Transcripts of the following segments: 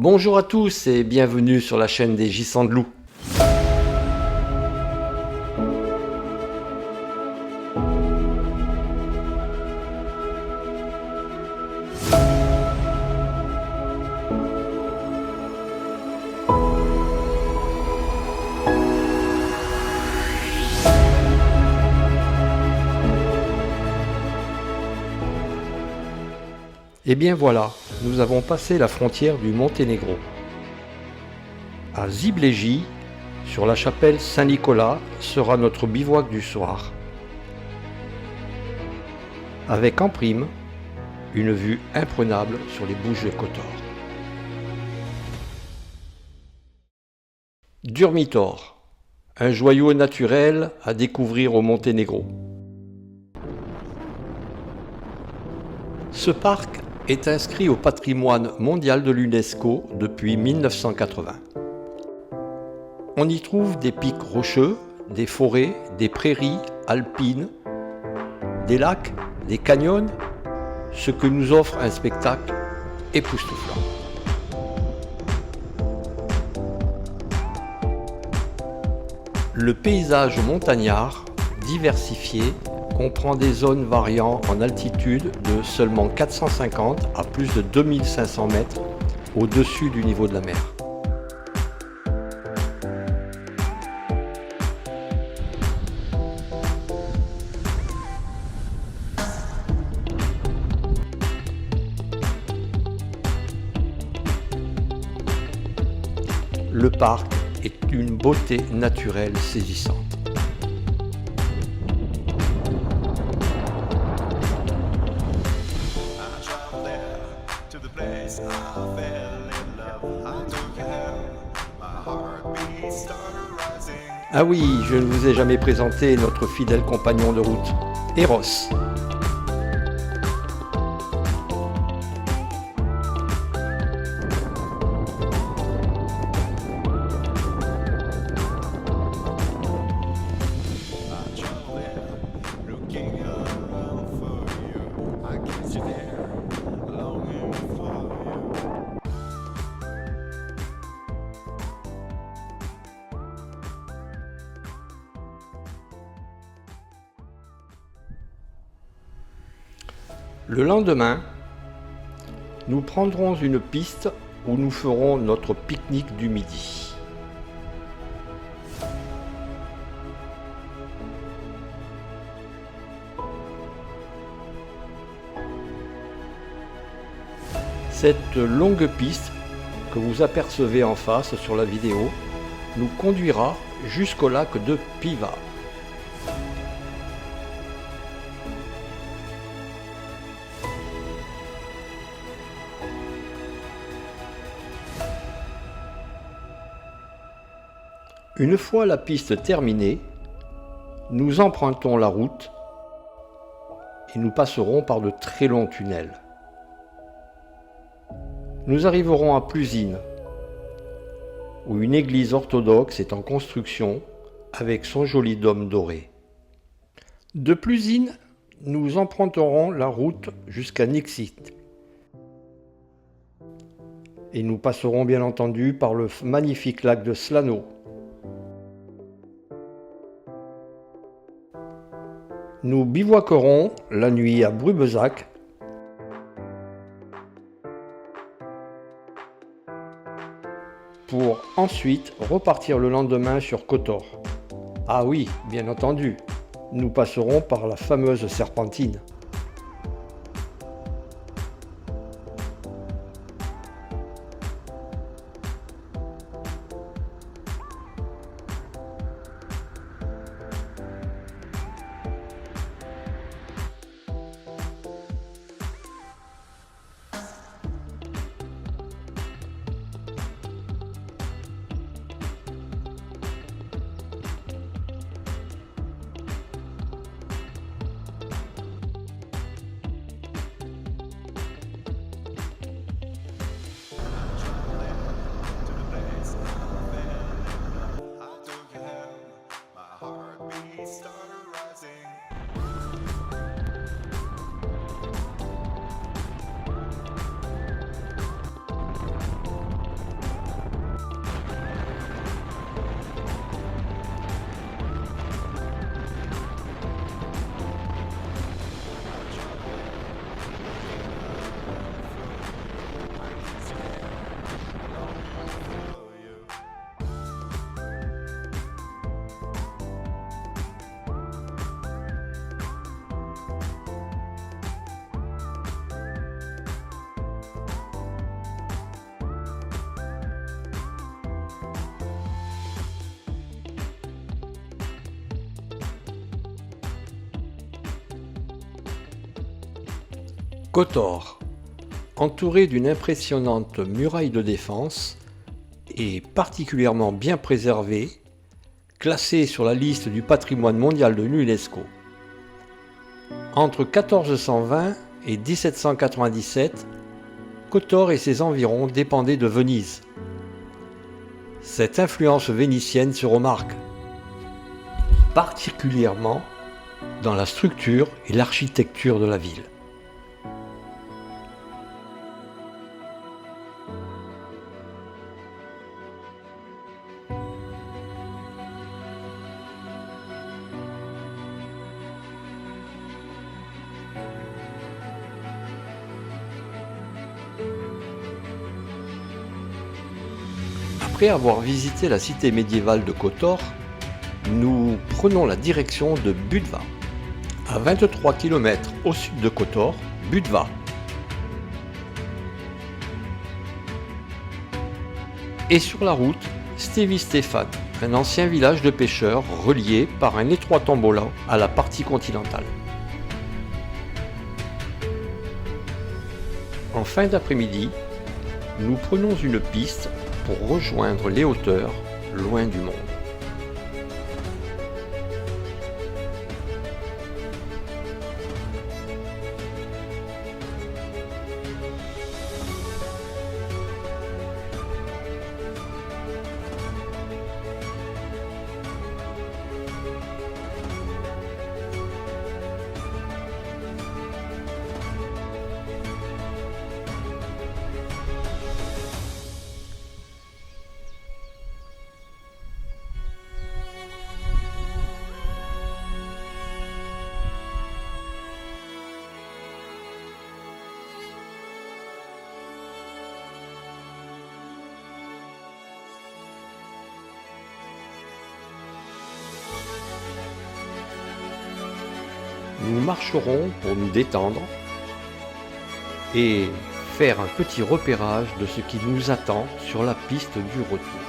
Bonjour à tous et bienvenue sur la chaîne des Gisants de Loup. Et bien voilà, nous avons passé la frontière du Monténégro. À Zibleji, sur la chapelle Saint-Nicolas, sera notre bivouac du soir. Avec en prime, une vue imprenable sur les Bouches de Kotor. Durmitor, un joyau naturel à découvrir au Monténégro. Ce parc est inscrit au patrimoine mondial de l'UNESCO depuis 1980. On y trouve des pics rocheux, des forêts, des prairies alpines, des lacs, des canyons, ce que nous offre un spectacle époustouflant. Le paysage montagnard, diversifié, comprend des zones variant en altitude de seulement 450 à plus de 2500 mètres au-dessus du niveau de la mer. Le parc est d'une beauté naturelle saisissante. Ah oui, je ne vous ai jamais présenté notre fidèle compagnon de route, Eros. Le lendemain, nous prendrons une piste où nous ferons notre pique-nique du midi. Cette longue piste que vous apercevez en face sur la vidéo nous conduira jusqu'au lac de Piva. Une fois la piste terminée, nous empruntons la route et nous passerons par de très longs tunnels. Nous arriverons à Plusine, où une église orthodoxe est en construction avec son joli dôme doré. De Plusine, nous emprunterons la route jusqu'à Nixit. Et nous passerons bien entendu par le magnifique lac de Slano. Nous bivouaquerons la nuit à Brubezac pour ensuite repartir le lendemain sur Kotor. Ah oui, bien entendu, nous passerons par la fameuse serpentine. Kotor, entouré d'une impressionnante muraille de défense et particulièrement bien préservé, classé sur la liste du patrimoine mondial de l'UNESCO. Entre 1420 et 1797, Kotor et ses environs dépendaient de Venise. Cette influence vénitienne se remarque, particulièrement dans la structure et l'architecture de la ville. Après avoir visité la cité médiévale de Kotor, nous prenons la direction de Budva. À 23 km au sud de Kotor, Budva. Et sur la route, Stevie Stefan, un ancien village de pêcheurs relié par un étroit tombola à la partie continentale. En fin d'après-midi, nous prenons une piste pour rejoindre les hauteurs loin du monde. Nous marcherons pour nous détendre et faire un petit repérage de ce qui nous attend sur la piste du retour.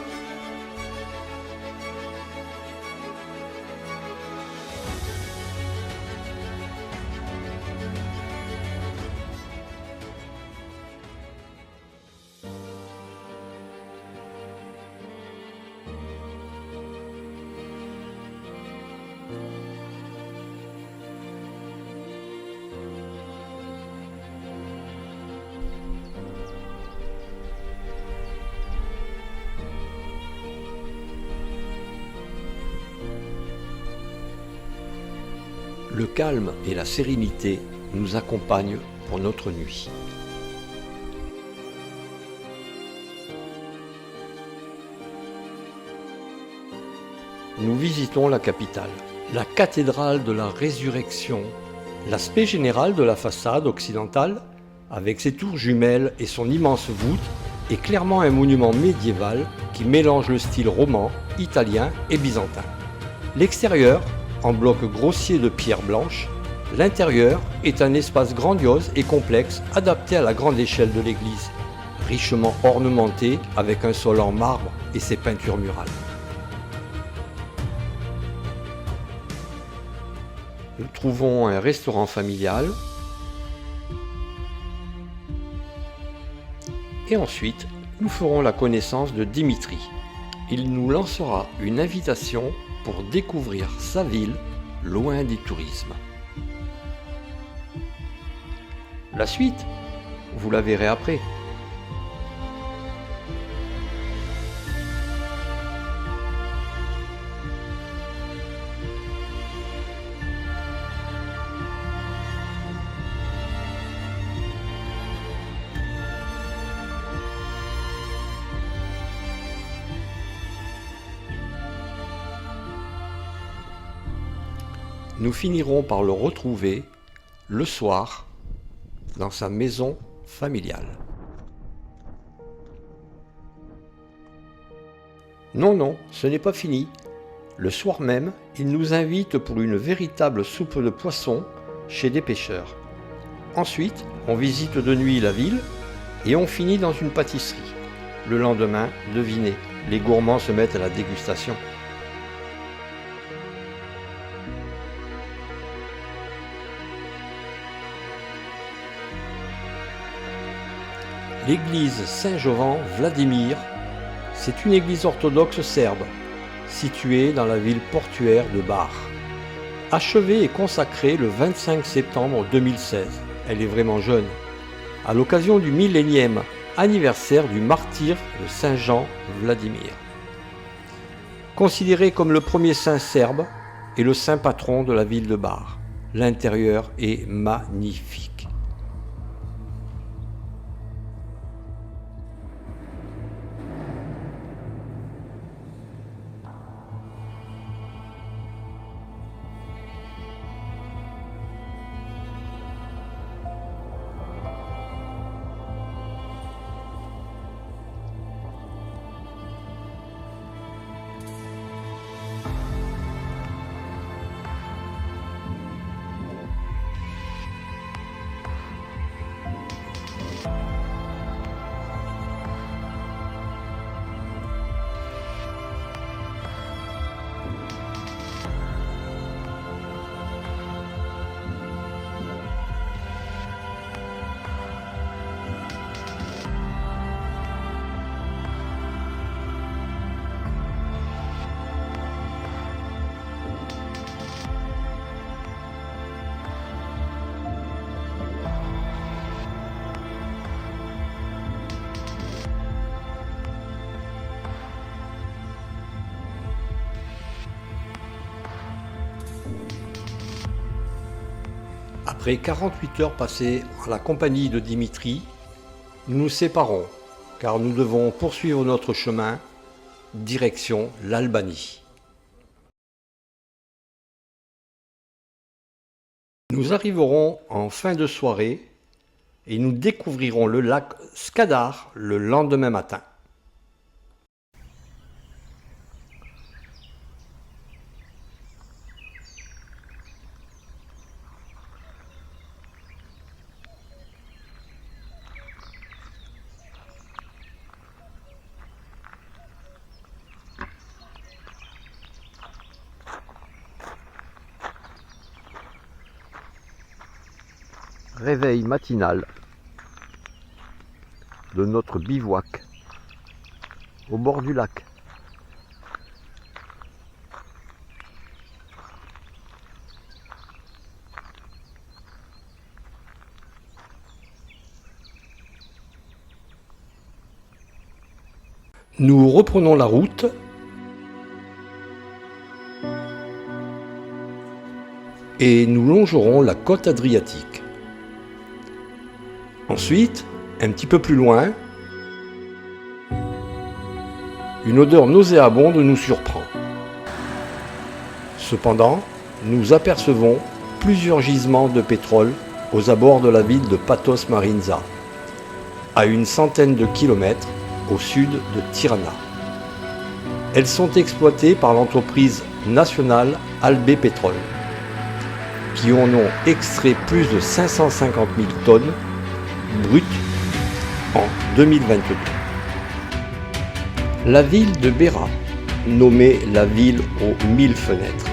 Le calme et la sérénité nous accompagnent pour notre nuit. Nous visitons la capitale, la cathédrale de la Résurrection. L'aspect général de la façade occidentale, avec ses tours jumelles et son immense voûte, est clairement un monument médiéval qui mélange le style roman, italien et byzantin. L'extérieur, en blocs grossiers de pierre blanche, l'intérieur est un espace grandiose et complexe adapté à la grande échelle de l'église, richement ornementé avec un sol en marbre et ses peintures murales. Nous trouvons un restaurant familial et ensuite nous ferons la connaissance de Dimitri. Il nous lancera une invitation pour découvrir sa ville loin des tourismes. La suite, vous la verrez après. Nous finirons par le retrouver le soir dans sa maison familiale. Non, ce n'est pas fini. Le soir même, il nous invite pour une véritable soupe de poisson chez des pêcheurs. Ensuite, on visite de nuit la ville et on finit dans une pâtisserie. Le lendemain, devinez, les gourmands se mettent à la dégustation. l'église Saint-Jovan-Vladimir. C'est une église orthodoxe serbe, située dans la ville portuaire de Bar. Achevée et consacrée le 25 septembre 2016, elle est vraiment jeune, à l'occasion du millénième anniversaire du martyre de Saint Jean Vladimir. Considéré comme le premier saint serbe et le saint patron de la ville de Bar, l'intérieur est magnifique. Après 48 heures passées en la compagnie de Dimitri, nous nous séparons car nous devons poursuivre notre chemin direction l'Albanie. Nous arriverons en fin de soirée et nous découvrirons le lac Skadar le lendemain matin. Réveil matinal de notre bivouac au bord du lac. Nous reprenons la route et nous longerons la côte adriatique. Ensuite, un petit peu plus loin, une odeur nauséabonde nous surprend. Cependant, nous apercevons plusieurs gisements de pétrole aux abords de la ville de Patos Marinza, à une centaine de kilomètres au sud de Tirana. Elles sont exploitées par l'entreprise nationale Albépétrol, qui en ont extrait plus de 550 000 tonnes brut en 2022. La ville de Beira, nommée la ville aux 1000 fenêtres.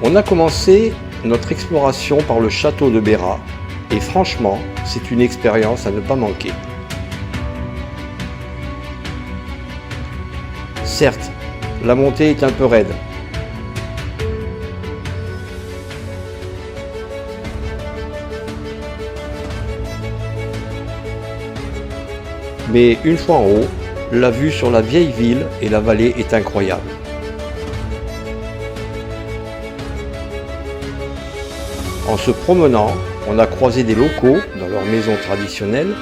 On a commencé notre exploration par le château de Beira et franchement, c'est une expérience à ne pas manquer. Certes, la montée est un peu raide. Mais une fois en haut, la vue sur la vieille ville et la vallée est incroyable. En se promenant, on a croisé des locaux dans leurs maisons traditionnelles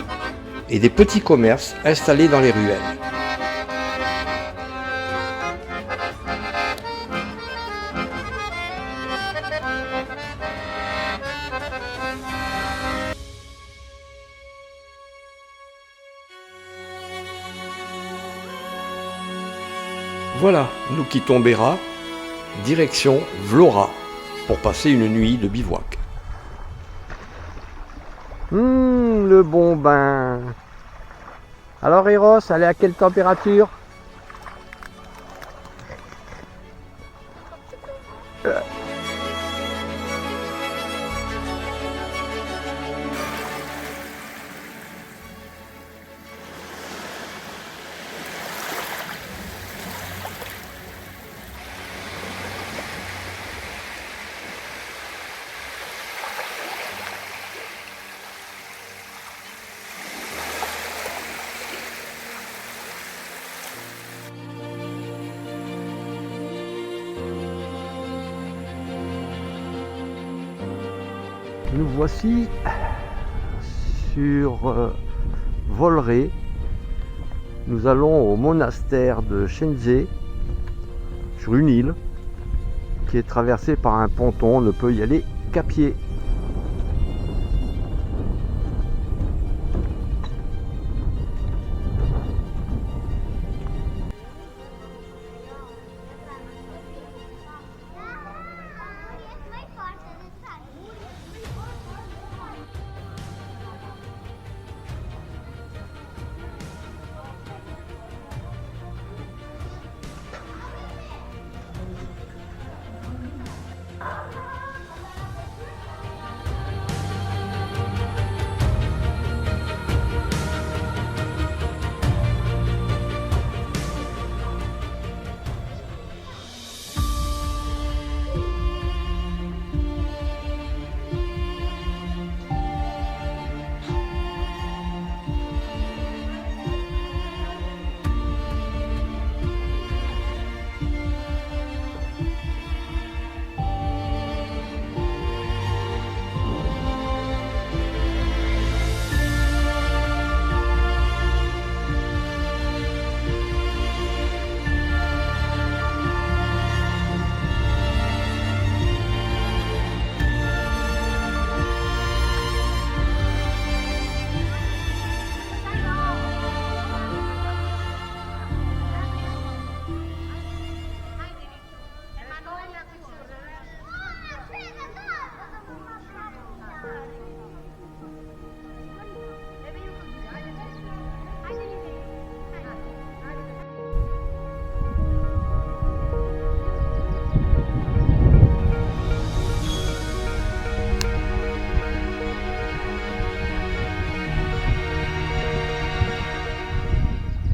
et des petits commerces installés dans les ruelles. Voilà, nous quittons Beira, direction Vlora, pour passer une nuit de bivouac. Le bon bain. Alors Eros, elle est à quelle température? Nous voici sur Volré. Nous allons au monastère de Shenzhe, sur une île qui est traversée par un ponton. On ne peut y aller qu'à pied.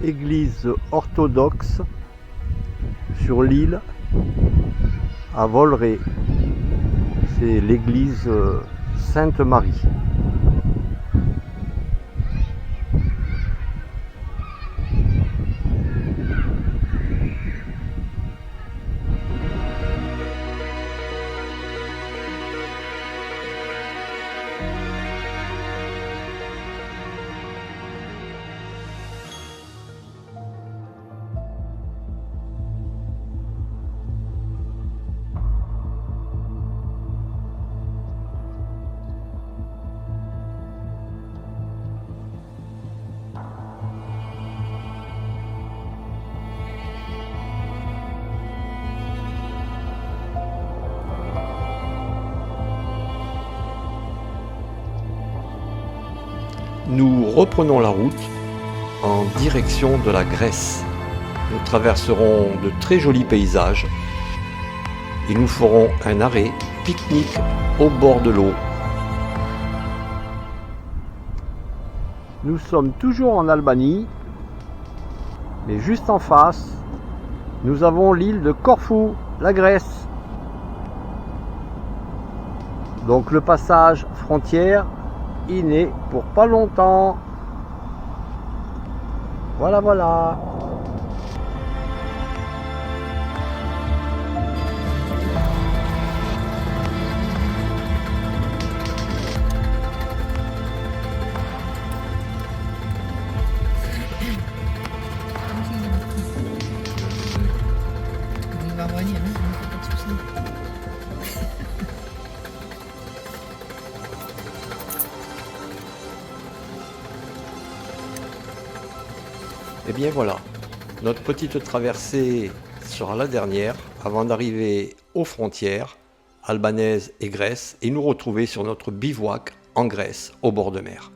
Église orthodoxe sur l'île à Volré. C'est l'église Sainte-Marie. Nous reprenons la route en direction de la Grèce. Nous traverserons de très jolis paysages et nous ferons un arrêt pique-nique au bord de l'eau. Nous sommes toujours en Albanie, mais juste en face, nous avons l'île de Corfou, la Grèce. Donc le passage frontière, il n'est pour pas longtemps. Voilà, voilà. Et bien voilà, notre petite traversée sera la dernière avant d'arriver aux frontières albanaises et Grèce et nous retrouver sur notre bivouac en Grèce au bord de mer.